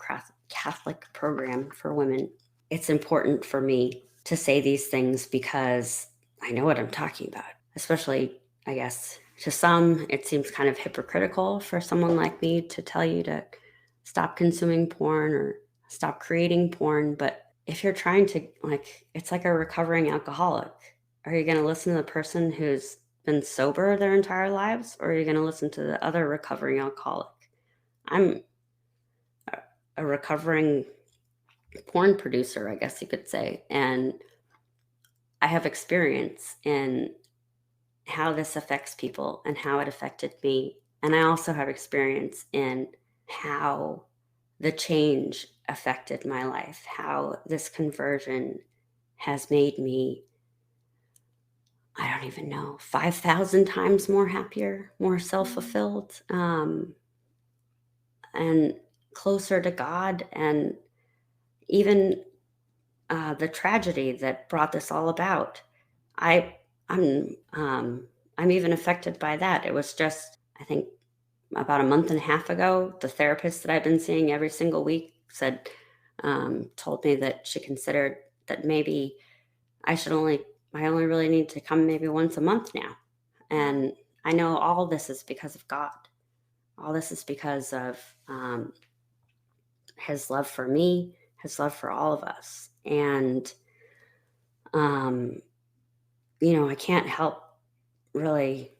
Catholic program for women. It's important for me to say these things because I know what I'm talking about, especially, I guess, to some, it seems kind of hypocritical for someone like me to tell you to stop consuming porn or stop creating porn. But if you're trying to, it's like a recovering alcoholic. Are you going to listen to the person who's been sober their entire lives, or are you going to listen to the other recovering alcoholic? I'm a recovering porn producer, I guess you could say, and I have experience in how this affects people and how it affected me. And I also have experience in how the change affected my life, how this conversion has made me, I don't even know, 5,000 times more happier, more self-fulfilled, and closer to God. And even the tragedy that brought this all about, I'm even affected by that. It was just, I think, about a month and a half ago, the therapist that I've been seeing every single week told me that she considered that maybe I only really need to come maybe once a month now. And I know all this is because of God. All this is because of His love for me, His love for all of us. And, I can't help really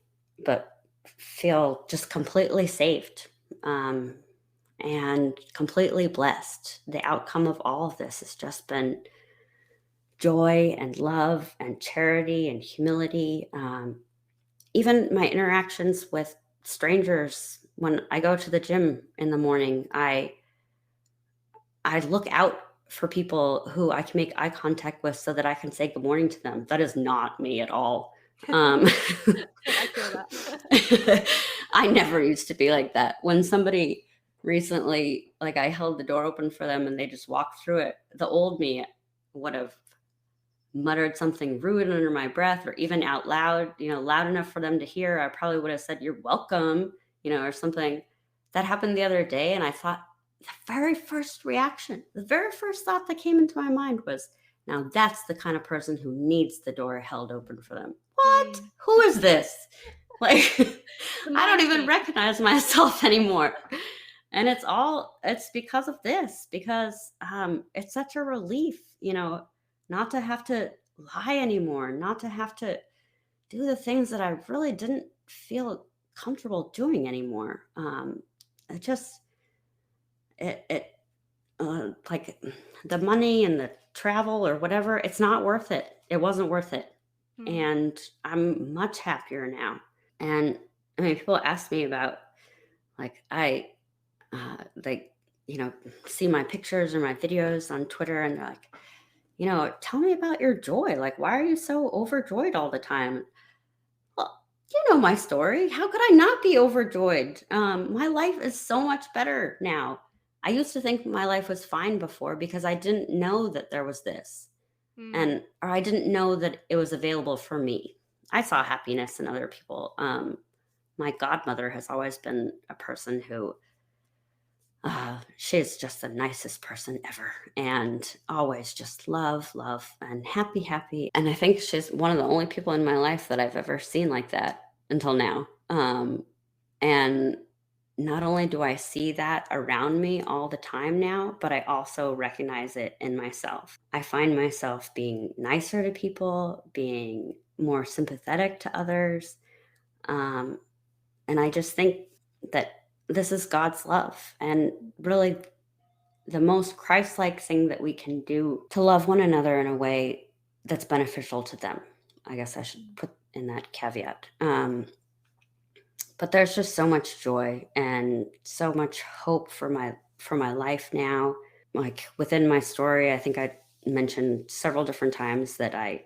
but feel just completely saved and completely blessed. The outcome of all of this has just been joy and love and charity and humility. Even my interactions with strangers, when I go to the gym in the morning, I look out for people who I can make eye contact with so that I can say good morning to them. That is not me at all. I feel that. I never used to be like that. When somebody recently, I held the door open for them and they just walked through it, the old me would have muttered something rude under my breath, or even out loud, loud enough for them to hear. I probably would have said, "You're welcome," or something. That happened the other day, and I thought, the very first thought that came into my mind was, now that's the kind of person who needs the door held open for them. What? Who is this? I don't even recognize myself anymore. And it's because of this, because it's such a relief, not to have to lie anymore, not to have to do the things that I really didn't feel comfortable doing anymore. It just, like the money and the travel or whatever, it's not worth it. It wasn't worth it. And I'm much happier now. And I mean, people ask me about, I, see my pictures or my videos on Twitter, and they're like, tell me about your joy. Why are you so overjoyed all the time? Well, you know my story. How could I not be overjoyed? My life is so much better now. I used to think my life was fine before because I didn't know that there was this. Mm. and or I didn't know that it was available for me. I saw happiness in other people. My godmother has always been a person who she's just the nicest person ever, and always just love, love, and happy, happy. And I think she's one of the only people in my life that I've ever seen like that until now. And not only do I see that around me all the time now, but I also recognize it in myself. I find myself being nicer to people, being more sympathetic to others. Um, and I just think that this is God's love. And really, the most Christ like thing that we can do to love one another in a way that's beneficial to them. I guess I should put in that caveat. But there's just so much joy and so much hope for my life now. Like within my story, I think I mentioned several different times that I,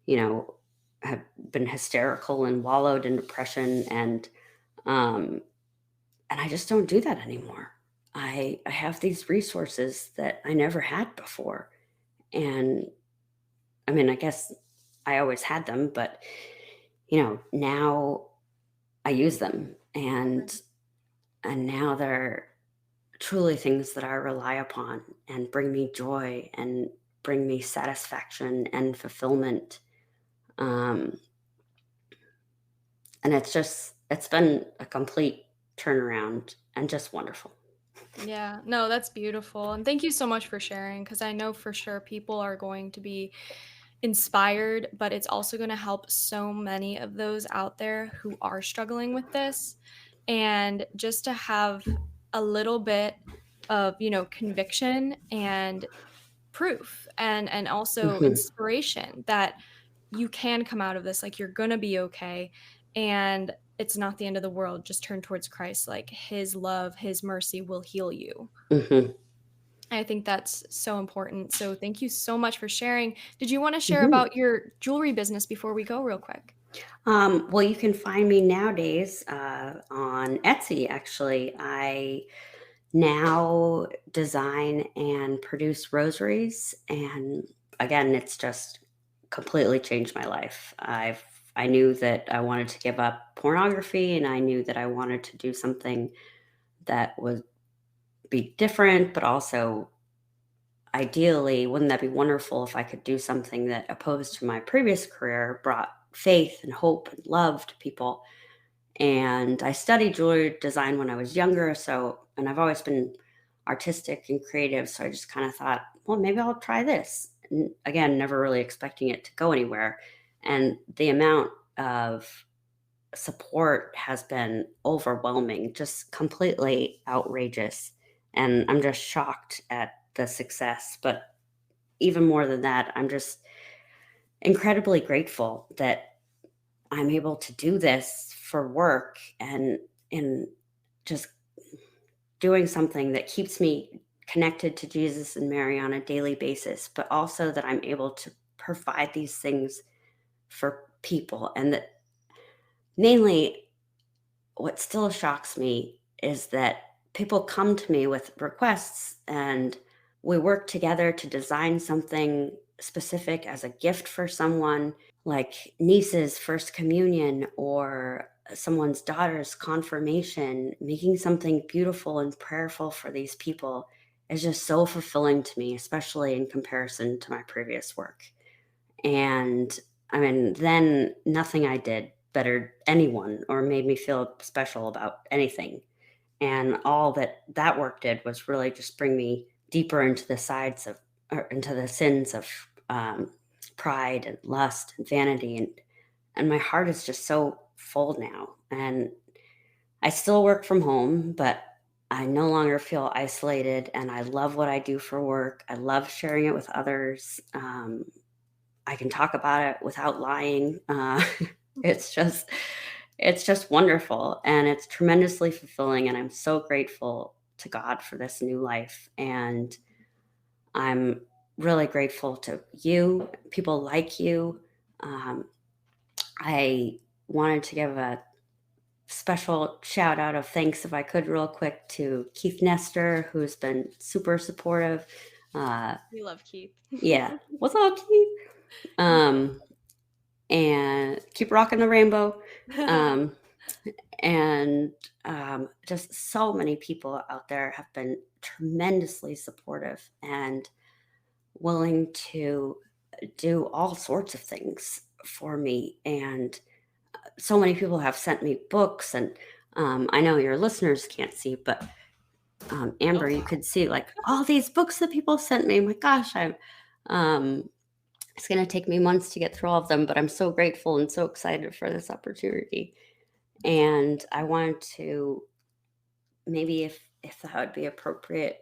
you know, have been hysterical and wallowed in depression, um and I just don't do that anymore. I have these resources that I never had before. And I mean, I guess I always had them, but now I use them, and now they're truly things that I rely upon and bring me joy and bring me satisfaction and fulfillment. Um, and it's been a complete turnaround and just wonderful. Yeah, no, that's beautiful. And thank you so much for sharing because I know for sure people are going to be inspired, but it's also going to help so many of those out there who are struggling with this. And just to have a little bit of, conviction and proof and also Hmm. inspiration that you can come out of this, like you're going to be okay. And it's not the end of the world. Just turn towards Christ. Like his love, his mercy will heal you. Hmm. I think that's so important. So thank you so much for sharing. Did you want to share Hmm. about your jewelry business before we go real quick? Well, you can find me nowadays on Etsy. Actually, I now design and produce rosaries, and again, it's just completely changed my life. I knew that I wanted to give up pornography, and I knew that I wanted to do something that would be different, but also ideally, wouldn't that be wonderful if I could do something that, opposed to my previous career, brought faith and hope and love to people. And I studied jewelry design when I was younger, and I've always been artistic and creative, so I just kind of thought, well, maybe I'll try this. And again, never really expecting it to go anywhere. And the amount of support has been overwhelming, just completely outrageous. And I'm just shocked at the success. But even more than that, I'm just incredibly grateful that I'm able to do this for work, and in just doing something that keeps me connected to Jesus and Mary on a daily basis, but also that I'm able to provide these things for people. And that mainly what still shocks me is that people come to me with requests, and we work together to design something specific as a gift for someone, like niece's first communion or someone's daughter's confirmation. Making something beautiful and prayerful for these people is just so fulfilling to me, especially in comparison to my previous work. And I mean, then nothing I did bettered anyone or made me feel special about anything. And all that work did was really just bring me deeper into the sides of, or into the sins of pride and lust and vanity. And my heart is just so full now. And I still work from home, but I no longer feel isolated. And I love what I do for work. I love sharing it with others. I can talk about it without lying. It's just it's just wonderful, and it's tremendously fulfilling, and I'm so grateful to God for this new life. And I'm really grateful to you, people like you. Um, I wanted to give a special shout out of thanks, if I could, real quick, to Keith Nestor, who's been super supportive. We love Keith. Yeah. What's up, Keith? Um, and keep rocking the rainbow. Um, and just so many people out there have been tremendously supportive and willing to do all sorts of things for me. And so many people have sent me books. And I know your listeners can't see, but Oh, Amber, you wow. could see like all these books that people sent me. My gosh, um, it's going to take me months to get through all of them, but I'm so grateful and so excited for this opportunity. That's awesome. And I wanted to maybe, if that would be appropriate,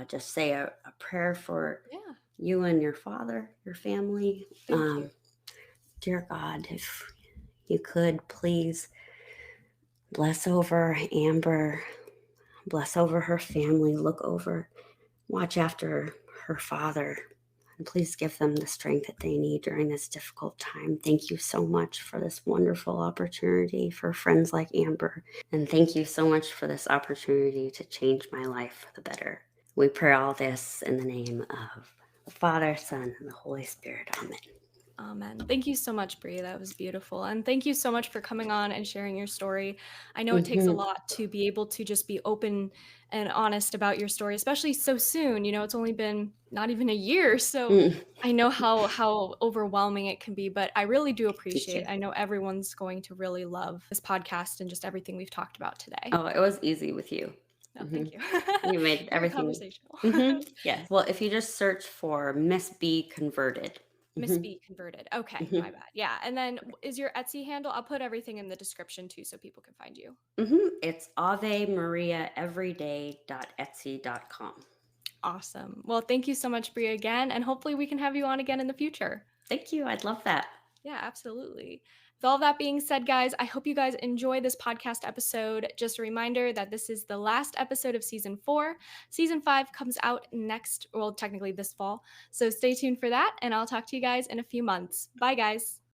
just say a prayer for Yeah. you and your father, your family. Thank you. Dear God, if you could please bless over Amber, bless over her family, look over, watch after her father, and please give them the strength that they need during this difficult time. Thank you so much for this wonderful opportunity for friends like Amber. And thank you so much for this opportunity to change my life for the better. We pray all this in the name of the Father, Son, and the Holy Spirit. Amen. Amen. Thank you so much, Bree. That was beautiful. And thank you so much for coming on and sharing your story. I know it takes a Mm-hmm. lot to be able to just be open and honest about your story, especially so soon. It's only been not even a year. So Mm. I know how overwhelming it can be, but I really do Thank appreciate. you. I know everyone's going to really love this podcast and just everything we've talked about today. Oh, it was easy with you. No, Hmm. thank you. You made Very everything. conversational. Yes. Well, if you just search for Miss B converted. Miss Hmm. B converted. Okay, my Hmm. bad. Yeah. And then is your Etsy handle? I'll put everything in the description too so people can find you. It's avemariaeveryday.etsy.com. Awesome. Well, thank you so much, Bria, again, and hopefully we can have you on again in the future. Thank you. I'd love that. Yeah, absolutely. With all that being said, guys, I hope you guys enjoy this podcast episode. Just a reminder that this is the last episode of season 4. Season 5 comes out next, well, technically this fall. So stay tuned for that, and I'll talk to you guys in a few months. Bye, guys.